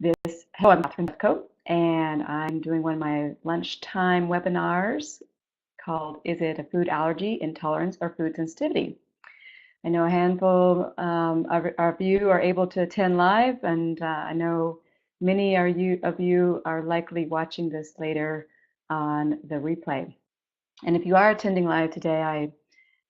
Hello, I'm Catherine Defco, and I'm doing one of my lunchtime webinars called Is It a Food Allergy, Intolerance, or Food Sensitivity? I know a handful of you are able to attend live, and I know many of you are likely watching this later on the replay. And if you are attending live today,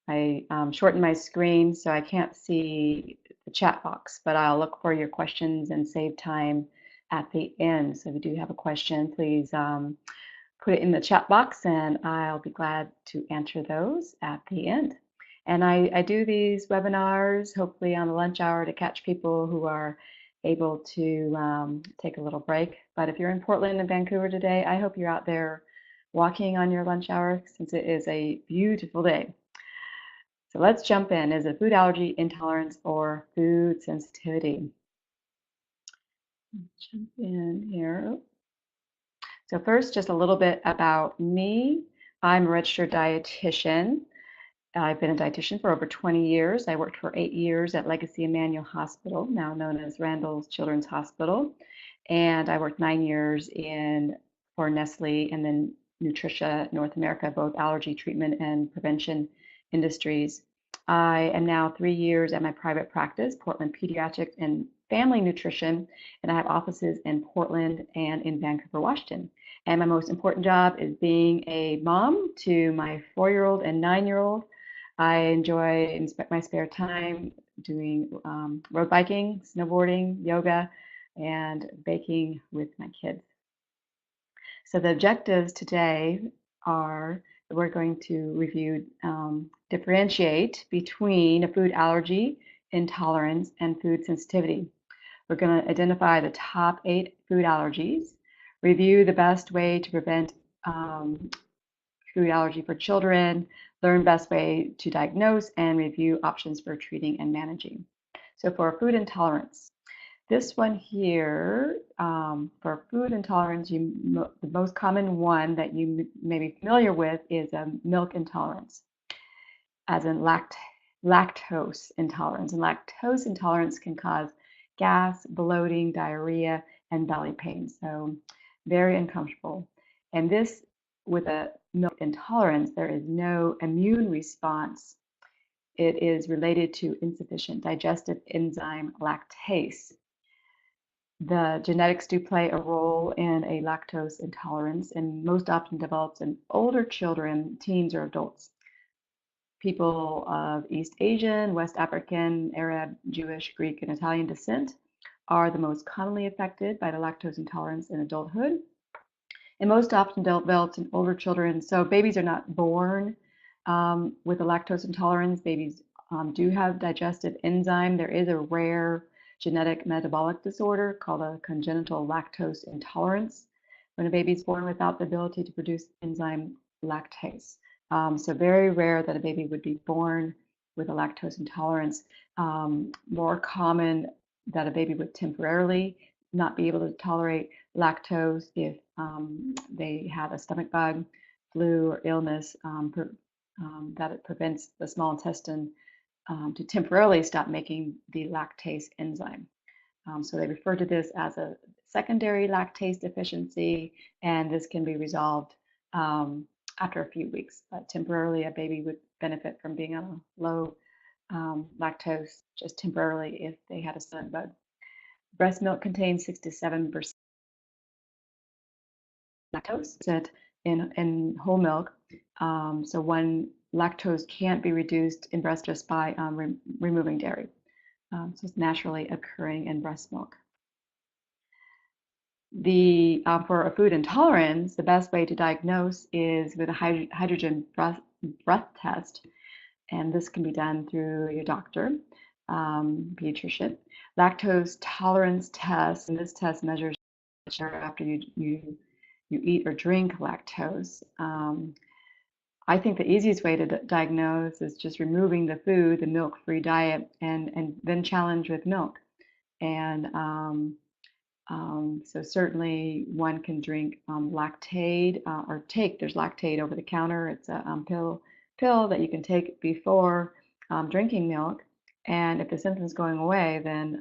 I shortened my screen so I can't see the chat box, but I'll look for your questions and save time at the end. So if you do have a question, please put it in the chat box and I'll be glad to answer those at the end. And I do these webinars hopefully on the lunch hour to catch people who are able to take a little break. But if you're in Portland and Vancouver today, I hope you're out there walking on your lunch hour since it is a beautiful day. So let's jump in. Is it food allergy, intolerance, or food sensitivity? Jump in here. So first, just a little bit about me. I'm a registered dietitian. I've been a dietitian for over 20 years. I worked for 8 years at Legacy Emmanuel Hospital, now known as Randall's Children's Hospital. And I worked 9 years for Nestle and then Nutricia North America, both allergy treatment and prevention industries. I am now 3 years at my private practice, Portland Pediatric and Family Nutrition, and I have offices in Portland and in Vancouver, Washington. And my most important job is being a mom to my 4-year-old and 9-year-old. I enjoy in my spare time doing road biking, snowboarding, yoga, and baking with my kids. So the objectives today are that we're going to review, differentiate between a food allergy, intolerance, and food sensitivity. We're going to identify the top 8 food allergies, review the best way to prevent food allergy for children, learn best way to diagnose, and review options for treating and managing. So for food intolerance, this one here, for food intolerance, the most common one that you may be familiar with is a milk intolerance, as in lactose intolerance. And lactose intolerance can cause gas, bloating, diarrhea, and belly pain. So very uncomfortable. And this, with a milk intolerance, there is no immune response. It is related to insufficient digestive enzyme lactase. The genetics do play a role in a lactose intolerance and most often develops in older children, teens, or adults. People of East Asian, West African, Arab, Jewish, Greek, and Italian descent are the most commonly affected by the lactose intolerance in adulthood, and most often develops in older children. So babies are not born with a lactose intolerance. Babies do have digestive enzyme. There is a rare genetic metabolic disorder called a congenital lactose intolerance when a baby is born without the ability to produce enzyme lactase. So very rare that a baby would be born with a lactose intolerance. More common that a baby would temporarily not be able to tolerate lactose if they have a stomach bug, flu, or illness that it prevents the small intestine to temporarily stop making the lactase enzyme. So they refer to this as a secondary lactase deficiency, and this can be resolved after a few weeks. But temporarily, a baby would benefit from being on a low lactose just temporarily if they had a stomach bug. Breast milk contains 6 to 7% lactose in whole milk. So one lactose can't be reduced in breast just by removing dairy. So it's naturally occurring in breast milk. For a food intolerance, the best way to diagnose is with a hydrogen breath test, and this can be done through your doctor, pediatrician. Lactose tolerance test, and this test measures after you eat or drink lactose. I think the easiest way to diagnose is just removing the food, the milk-free diet, and then challenge with milk. And so certainly one can drink Lactaid or there's Lactaid over the counter. It's a pill that you can take before drinking milk. And if the symptoms going away, then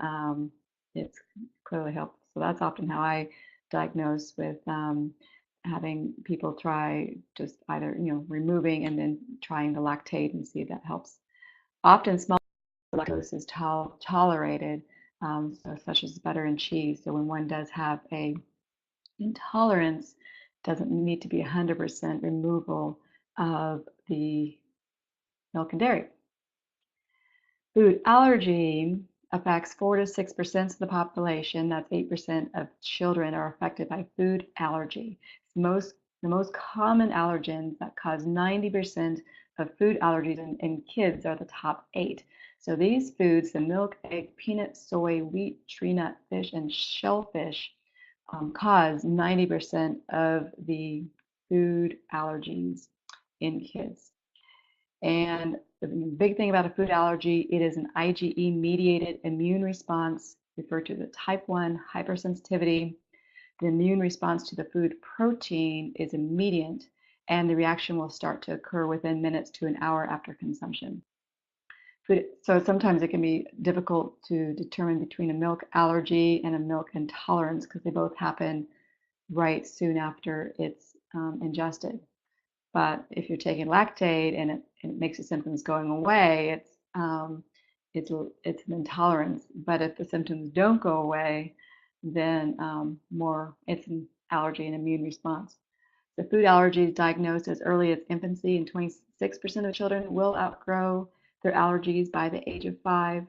it's clearly helps So that's often how I diagnose, with having people try just either, removing and then trying the lactate and see if that helps. Often small lactose is tolerated, so such as butter and cheese. So when one does have a intolerance, doesn't need to be 100% removal of the milk and dairy. Food allergy affects 4 to 6% of the population. That's 8% of children are affected by food allergy. The most common allergens that cause 90% of food allergies in kids are the top 8. So these foods, the milk, egg, peanut, soy, wheat, tree nut, fish, and shellfish, cause 90% of the food allergies in kids. And the big thing about a food allergy, it is an IgE-mediated immune response, referred to as type 1 hypersensitivity. The immune response to the food protein is immediate, and the reaction will start to occur within minutes to an hour after consumption. So sometimes it can be difficult to determine between a milk allergy and a milk intolerance, because they both happen right soon after it's ingested. But if you're taking lactate and it makes the symptoms going away, it's an intolerance. But if the symptoms don't go away, then it's an allergy and immune response. The food allergy is diagnosed as early as infancy, and 26% of children will outgrow their allergies by the age of 5.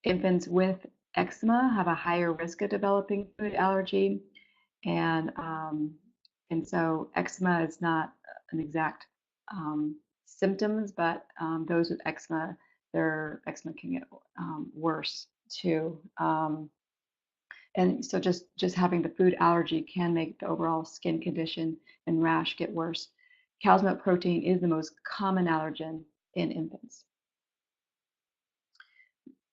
Infants with eczema have a higher risk of developing food allergy, and so eczema is not an exact symptoms, but those with eczema, their eczema can get worse too. And so just having the food allergy can make the overall skin condition and rash get worse. Cow's milk protein is the most common allergen in infants.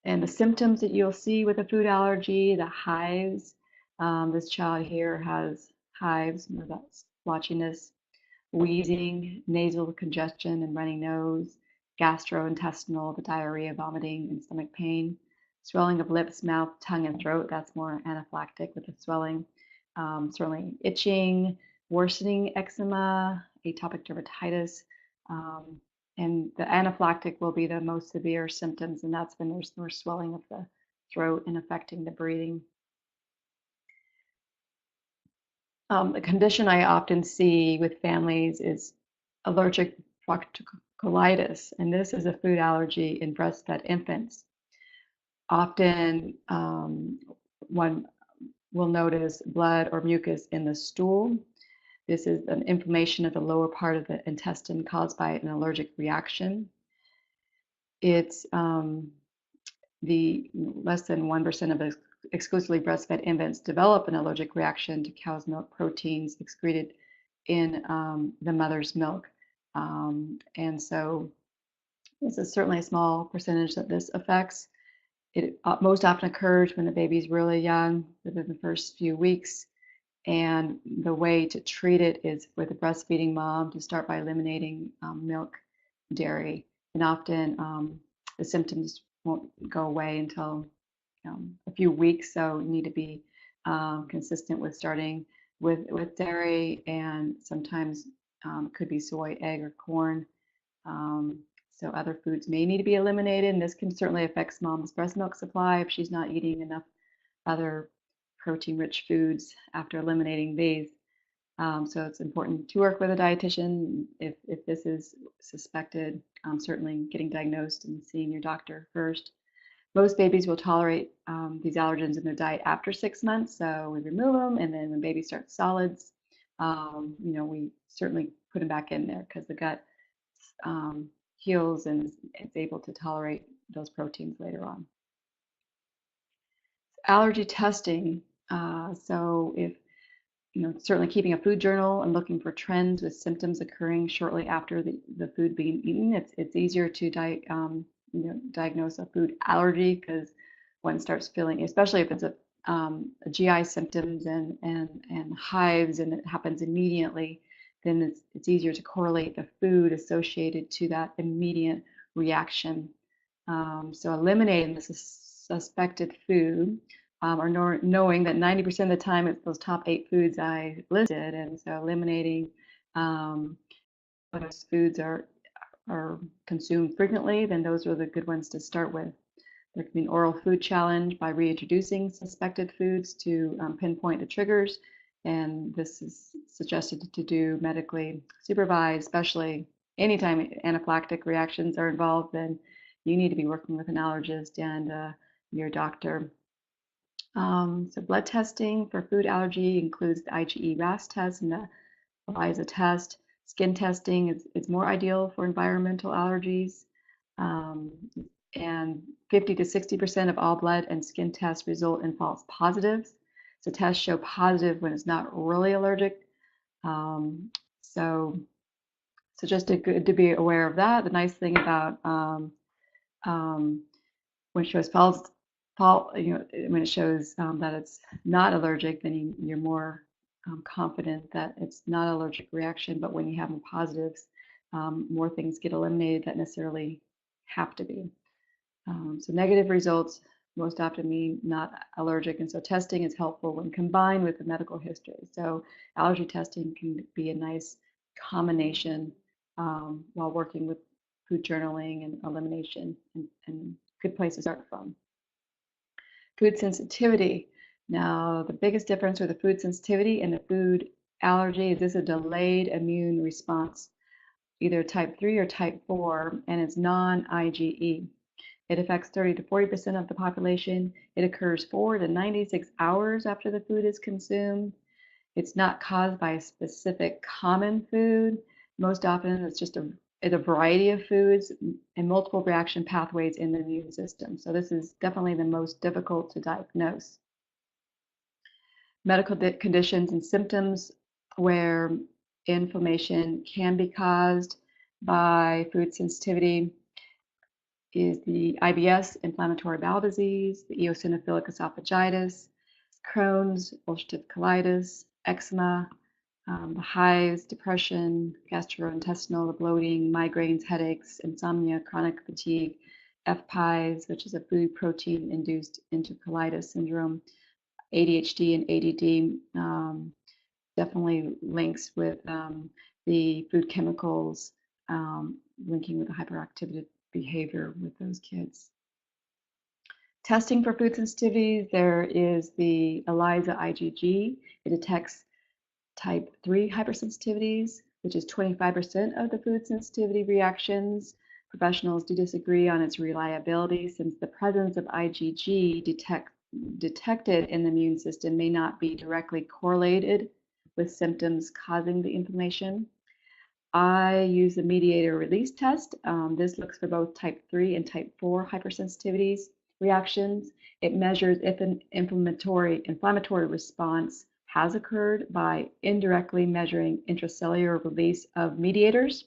And the symptoms that you'll see with a food allergy, the hives. This child here has hives, that's watching this. Wheezing, nasal congestion and running nose, gastrointestinal, the diarrhea, vomiting, and stomach pain. Swelling of lips, mouth, tongue, and throat, that's more anaphylactic with the swelling. Certainly itching, worsening eczema, atopic dermatitis, and the anaphylactic will be the most severe symptoms, and that's when there's more swelling of the throat and affecting the breathing. The condition I often see with families is allergic proctocolitis, and this is a food allergy in breastfed infants. Often one will notice blood or mucus in the stool. This is an inflammation of the lower part of the intestine caused by an allergic reaction. It's the less than 1% of exclusively breastfed infants develop an allergic reaction to cow's milk proteins excreted in the mother's milk. And so this is certainly a small percentage that this affects. It most often occurs when the baby's really young, within the first few weeks. And the way to treat it is with a breastfeeding mom to start by eliminating milk, dairy, and often the symptoms won't go away until a few weeks. So you need to be consistent with starting with dairy, and sometimes could be soy, egg, or corn. So other foods may need to be eliminated, and this can certainly affect mom's breast milk supply if she's not eating enough other protein-rich foods after eliminating these. So it's important to work with a dietitian if this is suspected. Certainly getting diagnosed and seeing your doctor first. Most babies will tolerate these allergens in their diet after 6 months, so we remove them, and then when baby starts solids, we certainly put them back in there because the gut heals and it's able to tolerate those proteins later on. Allergy testing. So if certainly keeping a food journal and looking for trends with symptoms occurring shortly after the food being eaten. It's easier to diagnose a food allergy because one starts feeling, especially if it's a GI symptoms and hives, and it happens immediately, then it's easier to correlate the food associated to that immediate reaction. So eliminating the suspected food or knowing that 90% of the time it's those top 8 foods I listed, and so eliminating when those foods are consumed frequently, then those are the good ones to start with. There can be an oral food challenge by reintroducing suspected foods to pinpoint the triggers, and this is suggested to do medically supervised, especially anytime anaphylactic reactions are involved, then you need to be working with an allergist and your doctor. So blood testing for food allergy includes the IgE-RAS test and the ELISA test. Skin testing is more ideal for environmental allergies. Um, and 50 to 60% of all blood and skin tests result in false positives. So tests show positive when it's not really allergic. So just good to be aware of that. The nice thing about when it shows when it shows that it's not allergic, then you're more confident that it's not an allergic reaction. But when you have more positives, more things get eliminated that necessarily have to be. So negative results most often mean not allergic, and so testing is helpful when combined with the medical history. So allergy testing can be a nice combination while working with food journaling and elimination, and good place to start from. Food sensitivity. Now, the biggest difference with the food sensitivity and the food allergy is this a delayed immune response, either type 3 or type 4, and it's non-IgE. It affects 30 to 40% of the population. It occurs 4 to 96 hours after the food is consumed. It's not caused by a specific common food. Most often, it's just a variety of foods and multiple reaction pathways in the immune system. So this is definitely the most difficult to diagnose. Medical conditions and symptoms where inflammation can be caused by food sensitivity is the IBS, inflammatory bowel disease, the eosinophilic esophagitis, Crohn's, ulcerative colitis, eczema, the hives, depression, gastrointestinal, the bloating, migraines, headaches, insomnia, chronic fatigue, FPIES, which is a food protein-induced enterocolitis syndrome, ADHD and ADD, definitely links with the food chemicals, linking with the hyperactivity behavior with those kids. Testing for food sensitivities, there is the ELISA IgG. It detects type 3 hypersensitivities, which is 25% of the food sensitivity reactions. Professionals do disagree on its reliability since the presence of IgG detected in the immune system may not be directly correlated with symptoms causing the inflammation. I use the mediator release test. This looks for both type 3 and type 4 hypersensitivities reactions. It measures if an inflammatory response has occurred by indirectly measuring intracellular release of mediators,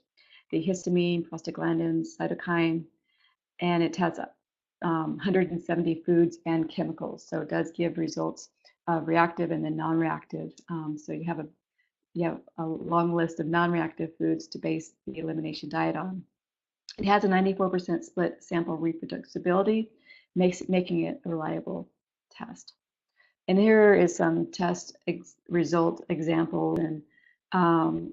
the histamine, prostaglandins, cytokine, and it tests 170 foods and chemicals. So it does give results of reactive and then non-reactive. So you have a long list of non-reactive foods to base the elimination diet on. It has a 94% split sample reproducibility, making it a reliable test. And here is some test result examples. And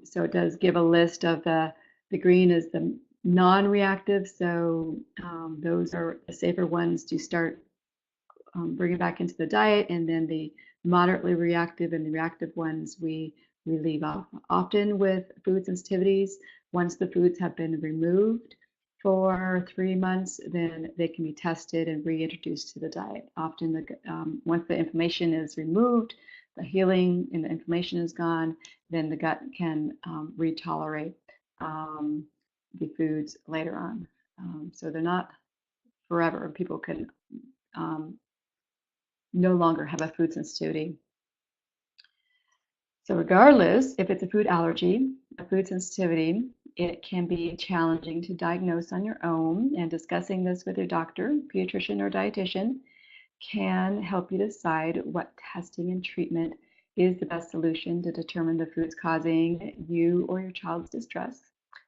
so it does give a list of the green is the non-reactive. So those are the safer ones to start bringing back into the diet. And then the moderately reactive and the reactive ones we leave off. Often with food sensitivities, once the foods have been removed for 3 months, then they can be tested and reintroduced to the diet. Often, once the inflammation is removed, the healing and the inflammation is gone, then the gut can retolerate the foods later on. So they're not forever. People can no longer have a food sensitivity. So regardless if it's a food allergy, a food sensitivity, it can be challenging to diagnose on your own, and discussing this with your doctor, pediatrician, or dietitian can help you decide what testing and treatment is the best solution to determine the foods causing you or your child's distress.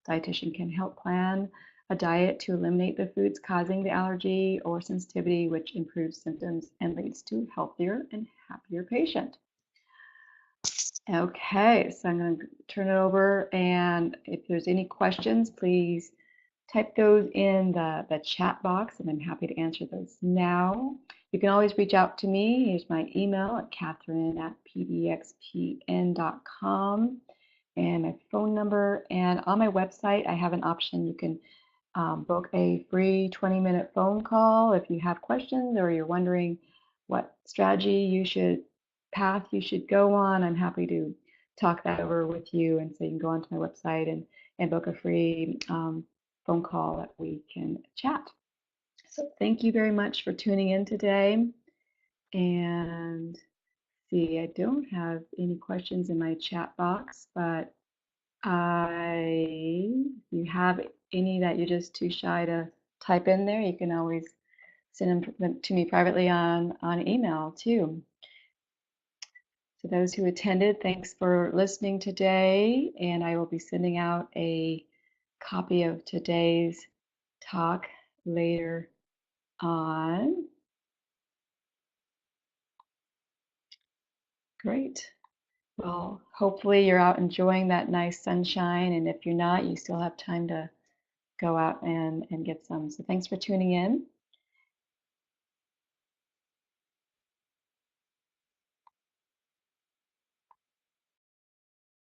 Dietitian can help plan a diet to eliminate the foods causing the allergy or sensitivity, which improves symptoms and leads to a healthier and happier patient. Okay, so I'm going to turn it over, and if there's any questions, please type those in the chat box, and I'm happy to answer those now. You can always reach out to me. Here's my email at catherine@pdxpn.com and my phone number. And on my website, I have an option. You can book a free 20-minute phone call if you have questions or you're wondering what path you should go on. I'm happy to talk that over with you. And so you can go onto my website and book a free phone call that we can chat. So thank you very much for tuning in today. And see, I don't have any questions in my chat box, but if you have any that you're just too shy to type in there, you can always send them to me privately on email too. To those who attended, thanks for listening today, and I will be sending out a copy of today's talk later on. Great. Well, hopefully you're out enjoying that nice sunshine, and if you're not, you still have time to go out and get some. So thanks for tuning in.